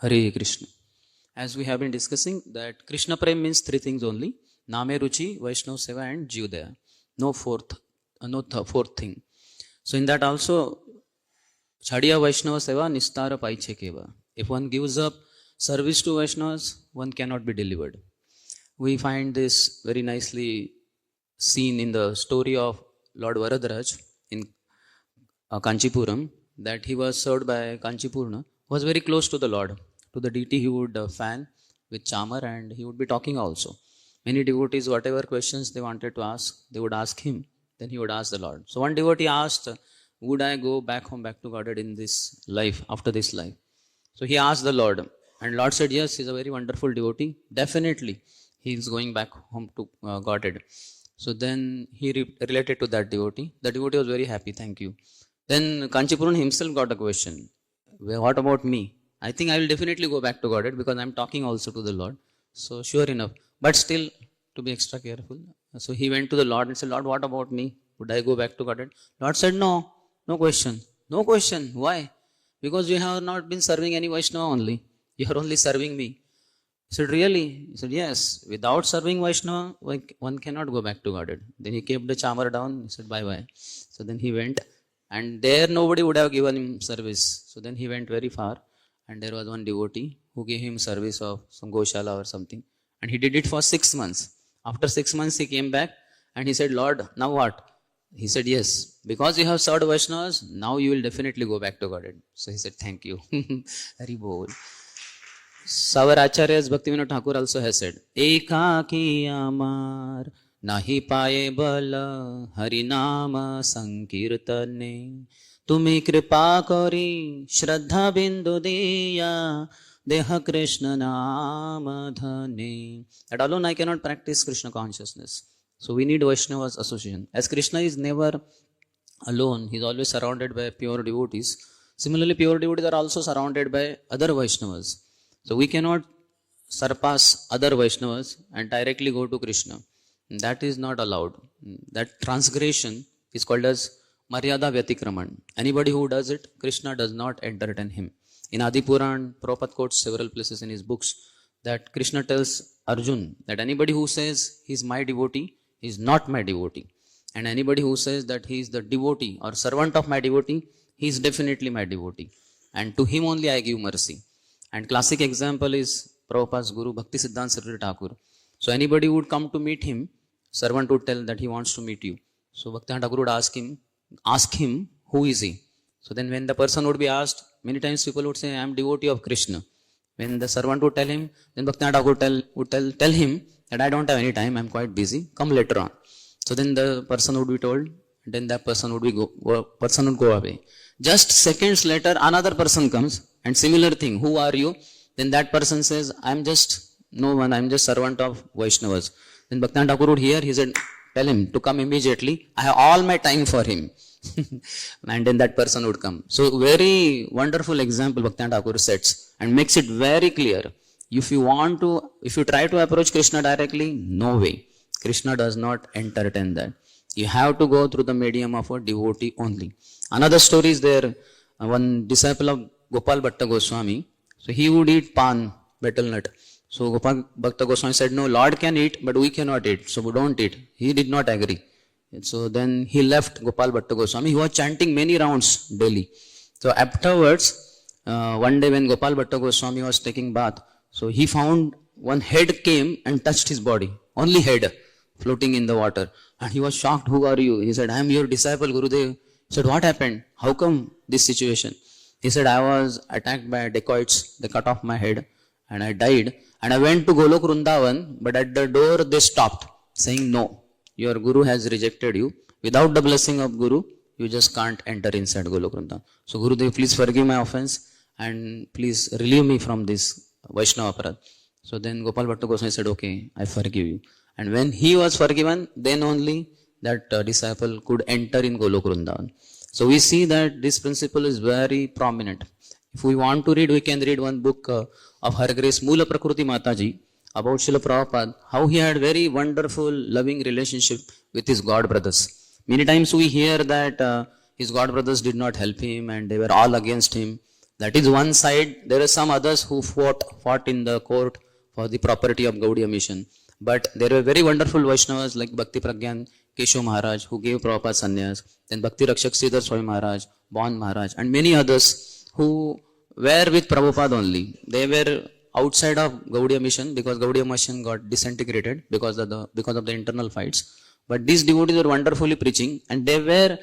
Hare Krishna. As we have been discussing that Krishna Prem means three things only: Name Ruchi, Vaishnav Seva and Jivdaya. No fourth thing. So in that also, Chadiya Vaishnava Seva Nistara Paiche Keva. If one gives up service to Vaishnavas, one cannot be delivered. We find this very nicely seen in the story of Lord Varadaraj in Kanchipuram, that he was served by Kanchipurna, was very close to the Lord. To the deity he would fan with chamar and he would be talking also. Many devotees, whatever questions they wanted to ask, they would ask him, then he would ask the Lord. So one devotee asked, would I go back home, back to Godhead in this life, after this life? So he asked the Lord, and Lord said, yes, he's a very wonderful devotee. Definitely, he is going back home to Godhead. So then he related to that devotee. The devotee was very happy, thank you. Then Kanchipuran himself got a question. What about me? I think I will definitely go back to Godhead because I am talking also to the Lord. So sure enough. But still, to be extra careful. So he went to the Lord and said, Lord, what about me? Would I go back to Godhead? Lord said, no question. No question. Why? Because you have not been serving any Vaishnava only. You are only serving me. He said, really? He said, yes. Without serving Vaishnava, one cannot go back to Godhead. Then he kept the chamar down. He said, bye-bye. So then he went. And there nobody would have given him service. So then he went very far. And there was one devotee who gave him service of some Goshala or something. And he did it for 6 months. After 6 months he came back and he said, Lord, now what? He said, yes, because you have served Vaishnavas, now you will definitely go back to Godhead. So he said, thank you. Hari Bol. Our Acharyas Bhaktivinoda Thakur also has said, Ekaki amar nahi paye bala hari nama sankirtane. Tumi kripa kori shraddha bindu diya deha Krishna nama dhane. That alone I cannot practice Krishna consciousness. So we need Vaishnavas association. As Krishna is never alone, he is always surrounded by pure devotees. Similarly, pure devotees are also surrounded by other Vaishnavas. So we cannot surpass other Vaishnavas and directly go to Krishna. That is not allowed. That transgression is called as Maryada Vyatikraman. Anybody who does it, Krishna does not entertain him. In Adi Puran, Prabhupada quotes several places in his books that Krishna tells Arjun that anybody who says he is my devotee is not my devotee. And anybody who says that he is the devotee or servant of my devotee, he is definitely my devotee. And to him only I give mercy. And classic example is Prabhupada's Guru Bhakti Siddhanta Saraswati Thakur. So anybody would come to meet him, servant would tell that he wants to meet you. So Bhakti Thakur would ask him, who is he? So then when the person would be asked, many times people would say, I am devotee of Krishna. When the servant would tell him, then Bhakti Thakur would tell him that I don't have any time, I am quite busy, come later on. So then the person would be told, then that person would go away. Just seconds later, another person comes and similar thing, who are you? Then that person says, I am just no one, I am just servant of Vaishnavas. Then Bhakti Thakur would hear, he said, tell him to come immediately, I have all my time for him. And then that person would come. So very wonderful example Bhakti Thakur sets and makes it very clear. If you try to approach Krishna directly, no way. Krishna does not entertain that. You have to go through the medium of a devotee only. Another story is there. One disciple of Gopal Bhatta Goswami, so he would eat pan, betel nut. So Gopal Bhatta Goswami said, no, Lord can eat, but we cannot eat, so we don't eat. He did not agree. So then he left Gopal Bhatta Goswami. He was chanting many rounds daily. So afterwards, one day when Gopal Bhatta Goswami was taking bath, so he found one head came and touched his body. Only head floating in the water. And he was shocked. Who are you? He said, I am your disciple, Gurudev. He said, what happened? How come this situation? He said, I was attacked by dacoits. They cut off my head and I died. And I went to Golok Vrindavan, but at the door they stopped saying, no, your Guru has rejected you. Without the blessing of Guru, you just can't enter inside Golok Vrindavan. So Gurudev, please forgive my offense and please relieve me from this Vaishnava aparadh. So then Gopal Bhatta Goswami said, okay, I forgive you. And when he was forgiven, then only that disciple could enter in Golok Vrindavan. So we see that this principle is very prominent. If we want to read, we can read one book of Her Grace Moola Prakruti Mataji about Srila Prabhupada, how he had very wonderful, loving relationship with his God brothers. Many times we hear that his God brothers did not help him and they were all against him. That is one side. There are some others who fought in the court for the property of Gaudiya mission. But there were very wonderful Vaishnavas like Bhakti Pragyan Keshav Maharaj, who gave Prabhupada sannyas, then Bhakti Rakshak Sridhar Swami Maharaj, Bon Maharaj, and many others who were with Prabhupada only. They were outside of Gaudiya mission because Gaudiya mission got disintegrated because of the internal fights. But these devotees were wonderfully preaching, and they were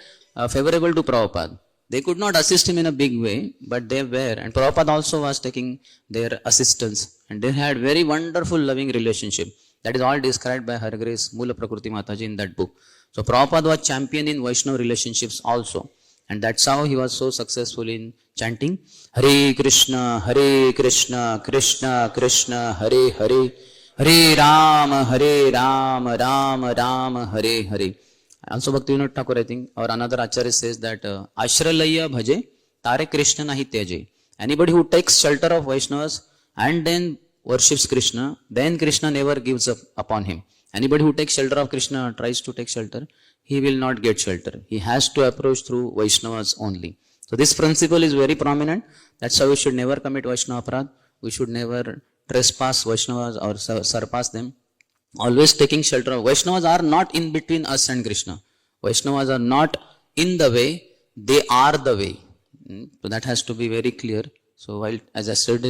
favorable to Prabhupada. They could not assist him in a big way, but they were, and Prabhupada also was taking their assistance, and they had very wonderful loving relationship. That is all described by Her Grace Mula Prakriti Mataji in that book. So Prabhupada was champion in Vaishnava relationships also, and that's how he was so successful in chanting Hare Krishna, Krishna Krishna, Hare Hare, Hare Rama, Rama Rama, Hare Hare. Also Bhaktivinoda Thakur, I think, or another Acharya says that Ashralaya bhaje, tare Krishna nahi teje. Anybody who takes shelter of Vaishnavas and then worships Krishna, then Krishna never gives up upon him. Anybody who takes shelter of Krishna, tries to take shelter, he will not get shelter. He has to approach through Vaishnavas only. So this principle is very prominent. That's how we should never commit Vaishnava aparadh. We should never trespass Vaishnavas or surpass them. Always taking shelter of Vaishnavas are not in between us and Krishna. Vaishnavas are not in the way, they are the way. So that has to be very clear. So while, as I said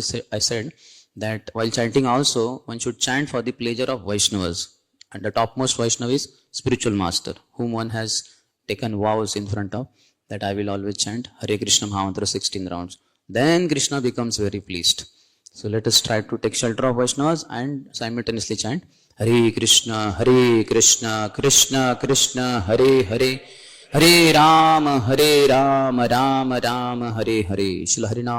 that while chanting also, one should chant for the pleasure of Vaishnavas. And the topmost Vaishnava is spiritual master, whom one has taken vows in front of, that I will always chant Hare Krishna Mahamantra 16 rounds. Then Krishna becomes very pleased. So let us try to take shelter of Vaishnavas and simultaneously chant Hare Krishna, Krishna Krishna, Hare Hare, Hare Rama, Rama Rama, Hare Hare. Shri Harinam.